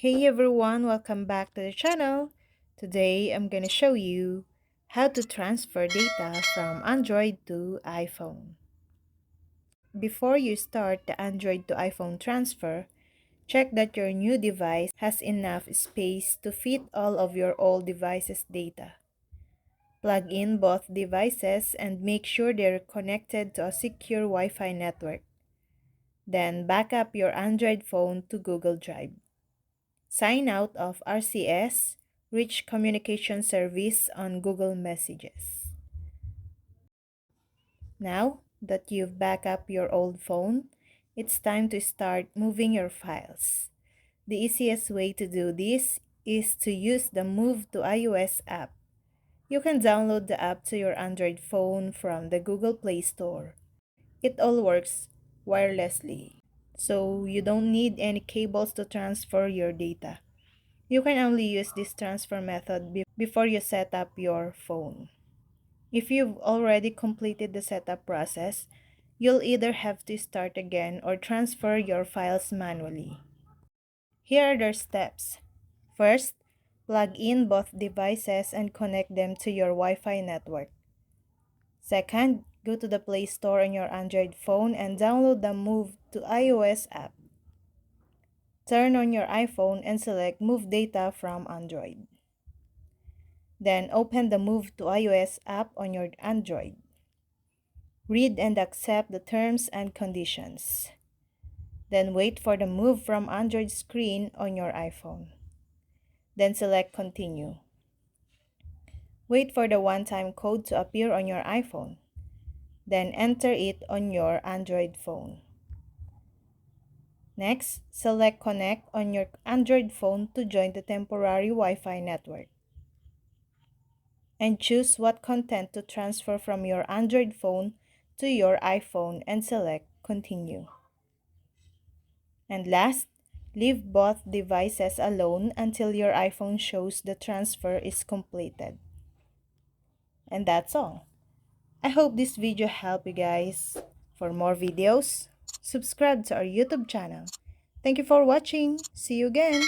Hey everyone, welcome back to the channel. Today I'm gonna show you how to transfer data from Android to iPhone. Before you start the Android to iPhone transfer, check that your new device has enough space to fit all of your old device's data. Plug in both devices and make sure they're connected to a secure Wi-Fi network. Then back up your Android phone to Google Drive. Sign out of RCS, Rich Communication Service on Google Messages. Now that you've backed up your old phone, it's time to start moving your files. The easiest way to do this is to use the Move to iOS app. You can download the app to your Android phone from the Google Play Store. It all works wirelessly, so you don't need any cables to transfer your data. You can only use this transfer method before you set up your phone. If you've already completed the setup process, you'll either have to start again or transfer your files manually. Here are the steps. First, plug in both devices and connect them to your Wi-Fi network. Second, go to the Play Store on your Android phone and download the Move to iOS app. Turn on your iPhone and select Move Data from Android. Then open the Move to iOS app on your Android. Read and accept the terms and conditions. Then wait for the Move from Android screen on your iPhone. Then select Continue. Wait for the one-time code to appear on your iPhone. Then enter it on your Android phone. Next, select Connect on your Android phone to join the temporary Wi-Fi network. And choose what content to transfer from your Android phone to your iPhone and select Continue. And last, leave both devices alone until your iPhone shows the transfer is completed. And that's all. I hope this video helped you guys. For more videos, subscribe to our YouTube channel. Thank you for watching. See you again.